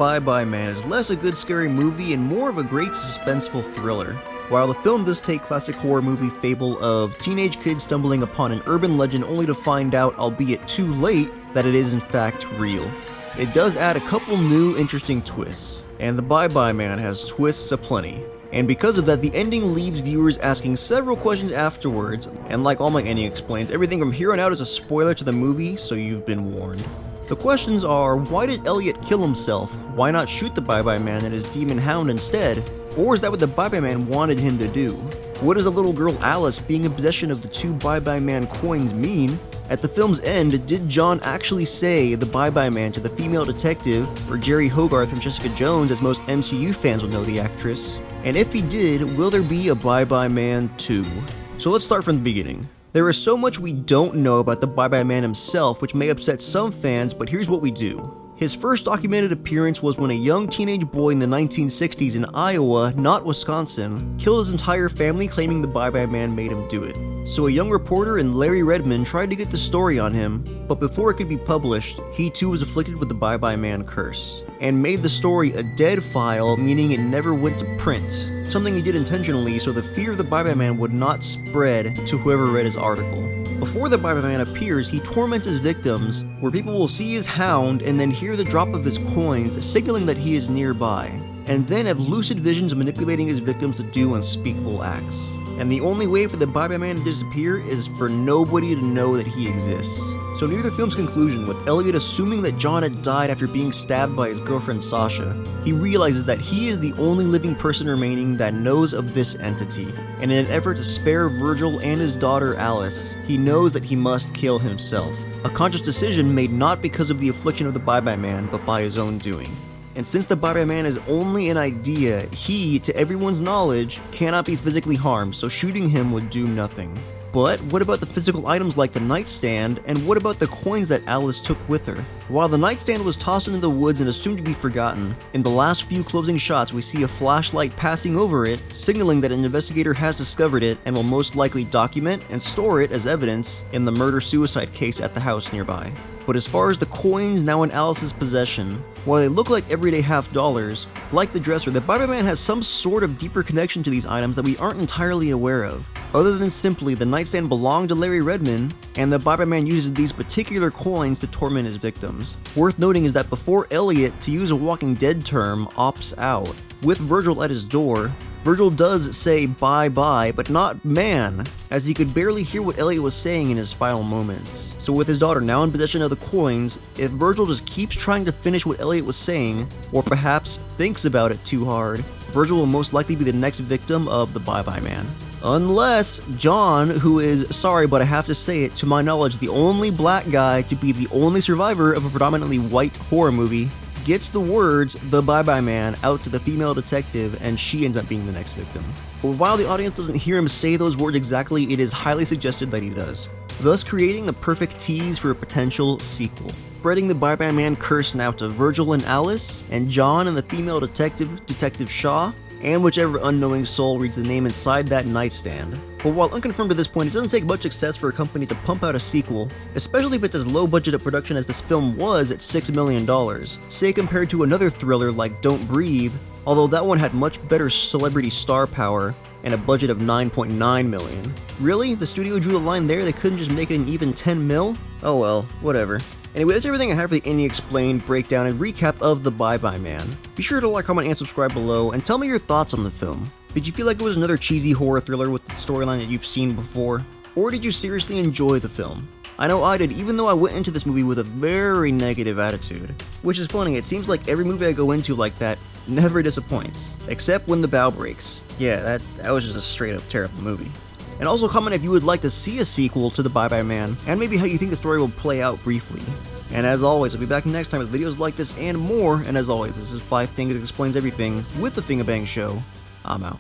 Bye Bye Man is less a good scary movie and more of a great suspenseful thriller. While the film does take classic horror movie fable of teenage kids stumbling upon an urban legend only to find out, albeit too late, that it is in fact real. It does add a couple new interesting twists, and the Bye Bye Man has twists aplenty. And because of that, the ending leaves viewers asking several questions afterwards, and like all my ending explains, everything from here on out is a spoiler to the movie, so you've been warned. The questions are, why did Elliot kill himself? Why not shoot the Bye Bye Man and his demon hound instead? Or is that what the Bye Bye Man wanted him to do? What does the little girl Alice being in possession of the 2 Bye Bye Man coins mean? At the film's end, did John actually say the Bye Bye Man to the female detective, or Jerry Hogarth from Jessica Jones, as most MCU fans will know the actress? And if he did, will there be a Bye Bye Man 2? So let's start from the beginning. There is so much we don't know about the Bye Bye Man himself, which may upset some fans, but here's what we do. His first documented appearance was when a young teenage boy in the 1960s in Iowa, not Wisconsin, killed his entire family claiming the Bye Bye Man made him do it. So a young reporter and Larry Redmond tried to get the story on him, but before it could be published, he too was afflicted with the Bye Bye Man curse, and made the story a dead file, meaning it never went to print, something he did intentionally so the fear of the Bye Bye Man would not spread to whoever read his article. Before the Bye Bye Man appears, he torments his victims, where people will see his hound and then hear the drop of his coins, signaling that he is nearby, and then have lucid visions of manipulating his victims to do unspeakable acts. And the only way for the Bye Bye Man to disappear is for nobody to know that he exists. So near the film's conclusion, with Elliot assuming that John had died after being stabbed by his girlfriend Sasha, he realizes that he is the only living person remaining that knows of this entity, and in an effort to spare Virgil and his daughter Alice, he knows that he must kill himself. A conscious decision made not because of the affliction of the Bye Bye Man, but by his own doing. And since the Bye Bye Man is only an idea, he, to everyone's knowledge, cannot be physically harmed, so shooting him would do nothing. But what about the physical items like the nightstand, and what about the coins that Alice took with her? While the nightstand was tossed into the woods and assumed to be forgotten, in the last few closing shots we see a flashlight passing over it, signaling that an investigator has discovered it and will most likely document and store it as evidence in the murder-suicide case at the house nearby. But as far as the coins now in Alice's possession, while they look like everyday half dollars, like the dresser, the Bye Bye Man has some sort of deeper connection to these items that we aren't entirely aware of, other than simply the nightstand belonged to Larry Redmond, and the Bye Bye Man uses these particular coins to torment his victims. Worth noting is that before Elliot, to use a Walking Dead term, opts out, with Virgil at his door, Virgil does say bye-bye, but not man, as he could barely hear what Elliot was saying in his final moments. So with his daughter now in possession of the coins, if Virgil just keeps trying to finish what Elliot was saying, or perhaps thinks about it too hard, Virgil will most likely be the next victim of the Bye Bye Man. Unless John, who is, sorry but I have to say it, to my knowledge the only black guy to be the only survivor of a predominantly white horror movie, gets the words, the Bye Bye Man, out to the female detective, and she ends up being the next victim. But while the audience doesn't hear him say those words exactly, it is highly suggested that he does, thus creating the perfect tease for a potential sequel. Spreading the Bye Bye Man curse now to Virgil and Alice, and John and the female detective, Detective Shaw, and whichever unknowing soul reads the name inside that nightstand. But while unconfirmed at this point, it doesn't take much success for a company to pump out a sequel, especially if it's as low budget a production as this film was at $6 million, say compared to another thriller like Don't Breathe, although that one had much better celebrity star power and a budget of $9.9 million. Really? The studio drew the line there? They couldn't just make it an even 10 mil? Oh well, whatever. Anyway, that's everything I have for the Indie Explained breakdown and recap of The Bye Bye Man. Be sure to like, comment, and subscribe below, and tell me your thoughts on the film. Did you feel like it was another cheesy horror thriller with the storyline that you've seen before? Or did you seriously enjoy the film? I know I did, even though I went into this movie with a very negative attitude. Which is funny, it seems like every movie I go into like that never disappoints. Except when the bow breaks. Yeah, that was just a straight up terrible movie. And also comment if you would like to see a sequel to The Bye Bye Man, and maybe how you think the story will play out briefly. And as always, I'll be back next time with videos like this and more, and as always, this is 5 Things That Explains Everything with The Fingerbang Show. I'm out.